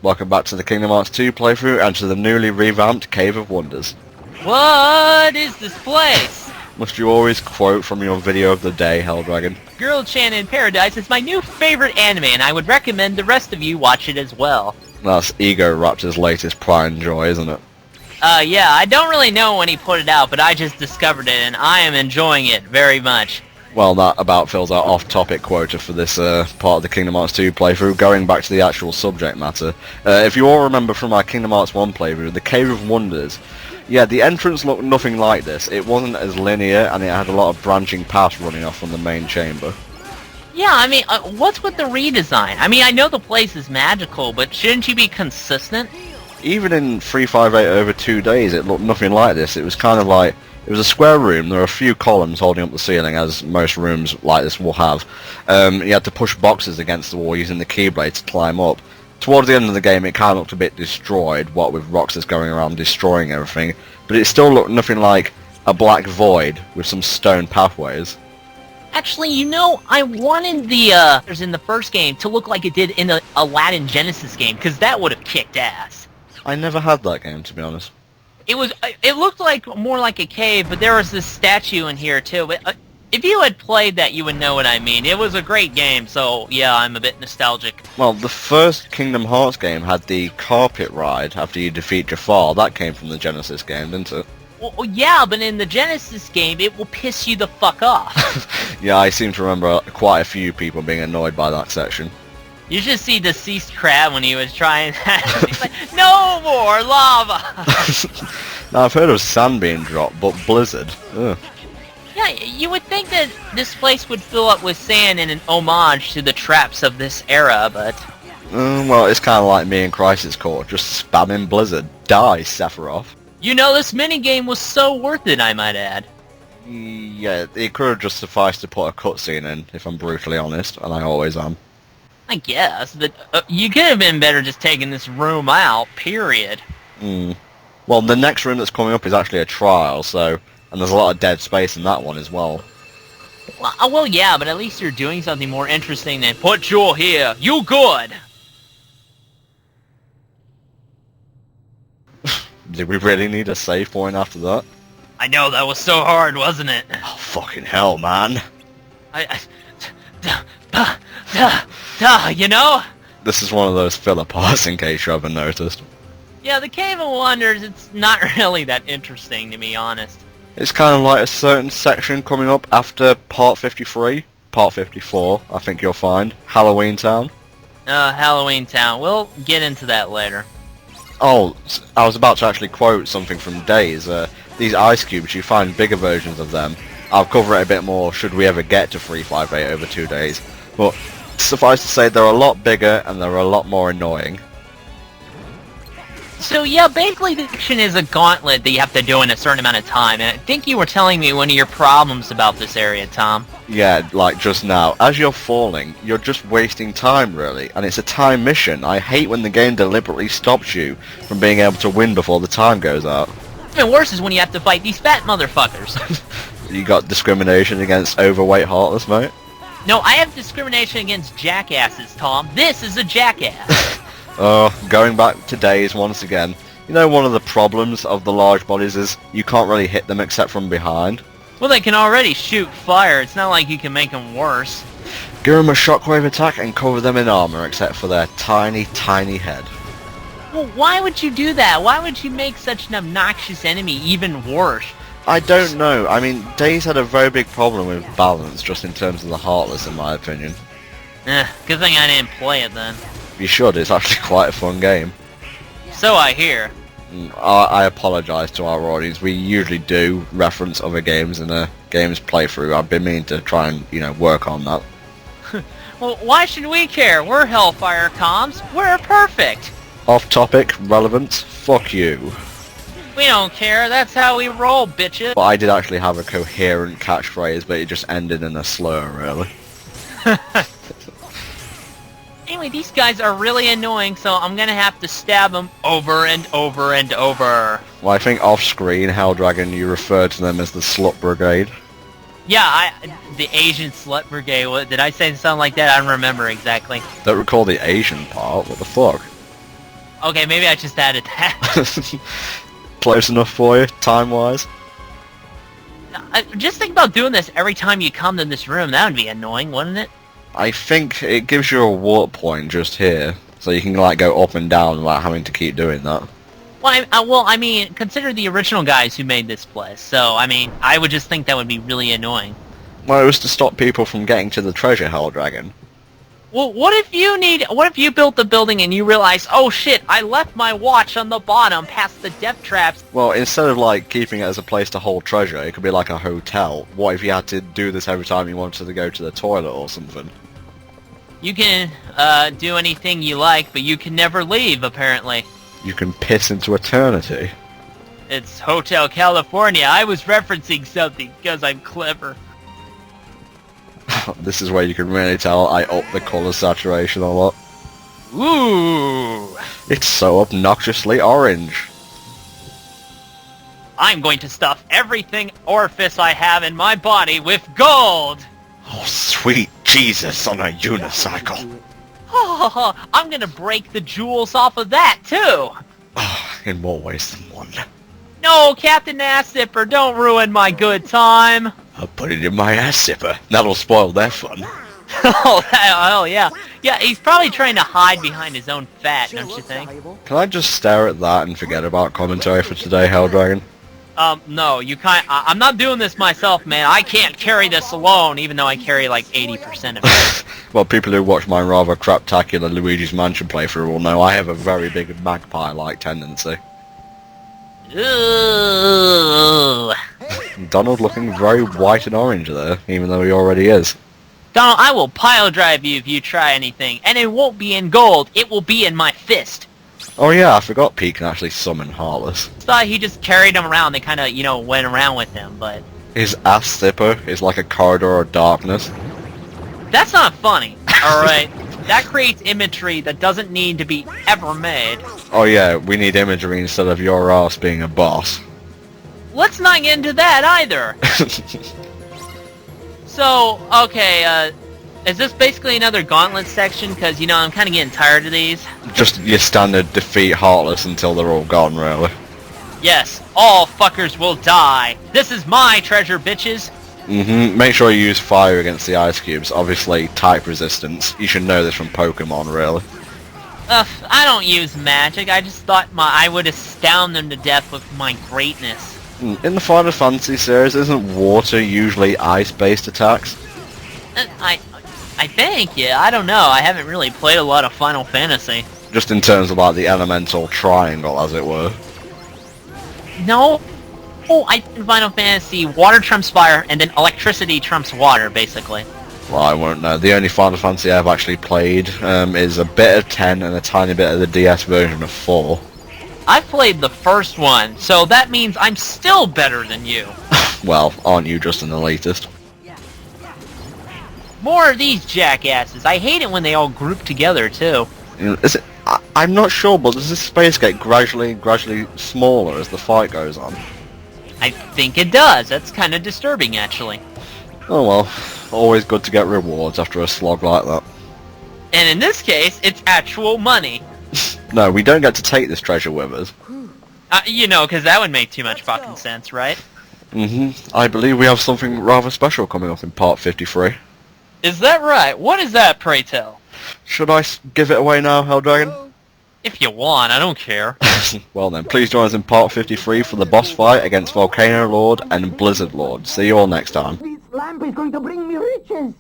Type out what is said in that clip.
Welcome back to the Kingdom Hearts 2 playthrough and to the newly revamped Cave of Wonders. What is this place? Must you always quote from your video of the day, Helldragon? Girl Chan in Paradise is my new favorite anime, and I would recommend the rest of you watch it as well. That's Ego Raptor's latest pride and joy, isn't it? Yeah, I don't really know when he put it out, but I just discovered it, and I am enjoying it very much. Well, that about fills our off-topic quota for this part of the Kingdom Hearts 2 playthrough. Going back to the actual subject matter, if you all remember from our Kingdom Hearts 1 playthrough, the Cave of Wonders, yeah, the entrance looked nothing like this. It wasn't as linear, and it had a lot of branching paths running off from the main chamber. Yeah, I mean, what's with the redesign? I mean, I know the place is magical, but shouldn't you be consistent? Even in 358 over 2 days, it looked nothing like this. It was kind of like, it was a square room. There were a few columns holding up the ceiling, as most rooms like this will have. You had to push boxes against the wall using the keyblade to climb up. Towards the end of the game, it kind of looked a bit destroyed, what with Roxas going around destroying everything. But it still looked nothing like a black void with some stone pathways. Actually, you know, I wanted the in the first game to look like it did in the Aladdin Genesis game, because that would have kicked ass. I never had that game, to be honest. It looked like more like a cave, but there was this statue in here too. But if you had played that, you would know what I mean. It was a great game, so yeah, I'm a bit nostalgic. Well, the first Kingdom Hearts game had the carpet ride after you defeat Jafar. That came from the Genesis game, didn't it? Well, yeah, but in the Genesis game, it will piss you the fuck off. Yeah, I seem to remember quite a few people being annoyed by that section. You should see Deceased Crab when he was trying that. He's like, no more lava! Now, I've heard of sand being dropped, but blizzard. Ugh. Yeah, you would think that this place would fill up with sand in an homage to the traps of this era, but... Well, it's kind of like me in Crisis Core, just spamming blizzard. Die, Sephiroth. You know, this minigame was so worth it, I might add. Yeah, it could have just sufficed to put a cutscene in, if I'm brutally honest, and I always am. I guess, but you could have been better just taking this room out, period. Well, the next room that's coming up is actually a trial, so... And there's a lot of dead space in that one as well. Well, yeah, but at least you're doing something more interesting than put you here, you good! Did we really need a save point after that? I know, that was so hard, wasn't it? Oh, fucking hell, man. You know? This is one of those filler parts, in case you haven't noticed. Yeah, the Cave of Wonders, it's not really that interesting, to be honest. It's kind of like a certain section coming up after Part 53. Part 54, I think you'll find. Halloween Town. Halloween Town. We'll get into that later. Oh, I was about to actually quote something from Days. These ice cubes, you find bigger versions of them. I'll cover it a bit more should we ever get to 358 over 2 days. But suffice to say, they're a lot bigger and they're a lot more annoying. So yeah, basically the action is a gauntlet that you have to do in a certain amount of time, and I think you were telling me one of your problems about this area, Tom. Yeah, like just now. As you're falling, you're just wasting time, really, and it's a time mission. I hate when the game deliberately stops you from being able to win before the time goes out. Even worse is when you have to fight these fat motherfuckers. You got discrimination against overweight Heartless, mate? No, I have discrimination against jackasses, Tom. This is a jackass. Going back to Days once again. You know, one of the problems of the large bodies is you can't really hit them except from behind. Well, they can already shoot fire. It's not like you can make them worse. Give them a shockwave attack and cover them in armor except for their tiny, tiny head. Well, why would you do that? Why would you make such an obnoxious enemy even worse? I don't know. I mean, Days had a very big problem with balance just in terms of the Heartless, in my opinion. Good thing I didn't play it then. You should. It's actually quite a fun game. So I hear. I apologise to our audience. We usually do reference other games in a game's playthrough. I've been meaning to try and, work on that. Well, why should we care? We're HellfireComms. We're perfect. Off topic, relevance, fuck you. We don't care. That's how we roll, bitches. But I did actually have a coherent catchphrase, but it just ended in a slur, really. Anyway, these guys are really annoying, so I'm gonna have to stab them over and over and over. Well, I think off-screen, Helldragon, you referred to them as the Slut Brigade. Yeah, the Asian Slut Brigade. Did I say something like that? I don't remember exactly. Don't recall the Asian part. What the fuck? Okay, maybe I just added that. Close enough for you, time-wise? Just think about doing this every time you come to this room. That would be annoying, wouldn't it? I think it gives you a warp point just here, so you can like go up and down without having to keep doing that. Well, I mean, consider the original guys who made this place. So, I mean, I would just think that would be really annoying. Well, it was to stop people from getting to the treasure, Helldragon. Well, what if you built the building and you realize, oh shit, I left my watch on the bottom past the death traps? Well, instead of like keeping it as a place to hold treasure, it could be like a hotel. What if you had to do this every time you wanted to go to the toilet or something? You can do anything you like, but you can never leave, apparently. You can piss into eternity. It's Hotel California. I was referencing something because I'm clever. This is where you can really tell I up the colour saturation a lot. Ooh! It's so obnoxiously orange. I'm going to stuff everything orifice I have in my body with gold! Oh, sweet Jesus on a unicycle. I'm gonna break the jewels off of that, too! In more ways than one. No, Captain Ass Zipper, don't ruin my good time! I'll put it in my ass zipper. That'll spoil their fun. Oh, yeah. Yeah, he's probably trying to hide behind his own fat, don't you think? Can I just stare at that and forget about commentary for today, Helldragon? No, you can't. I'm not doing this myself, man. I can't carry this alone, even though I carry like 80% of it. Well, people who watch my rather craptacular Luigi's Mansion playthrough will know I have a very big magpie-like tendency. Ooh. Donald looking very white and orange there, even though he already is. Donald, I will pile drive you if you try anything, and it won't be in gold. It will be in my fist. Oh yeah, I forgot Pete can actually summon Heartless. Thought he just carried him around. They kind of, went around with him, but His ass zipper is like a corridor of darkness. that's not funny. All right, that creates imagery that doesn't need to be ever made. Oh yeah, we need imagery instead of your ass being a boss. Let's not get into that either. So, okay, is this basically another gauntlet section? Because, I'm kind of getting tired of these. Just your standard defeat Heartless until they're all gone, really. Yes, all fuckers will die. This is my treasure, bitches. Make sure you use fire against the ice cubes. Obviously, type resistance. You should know this from Pokemon, really. I don't use magic. I just thought I would astound them to death with my greatness. In the Final Fantasy series, isn't water usually ice-based attacks? I think, yeah. I don't know. I haven't really played a lot of Final Fantasy. Just in terms of like the elemental triangle, as it were. No. Oh, in Final Fantasy, water trumps fire, and then electricity trumps water, basically. Well, I won't know. The only Final Fantasy I've actually played is a bit of 10 and a tiny bit of the DS version of 4. I've played the first one, so that means I'm still better than you. Well, aren't you just an elitist? More of these jackasses. I hate it when they all group together, too. Is it? I'm not sure, but does this space get gradually smaller as the fight goes on? I think it does. That's kind of disturbing, actually. Oh well, always good to get rewards after a slog like that. And in this case, it's actual money. No, we don't get to take this treasure with us. Because that would make too much fucking sense, right? I believe we have something rather special coming up in part 53. Is that right? What is that, pray tell? Should I give it away now, Helldragon? If you want, I don't care. Well then, please join us in part 53 for the boss fight against Volcano Lord and Blizzard Lord. See you all next time. This lamp is going to bring me riches.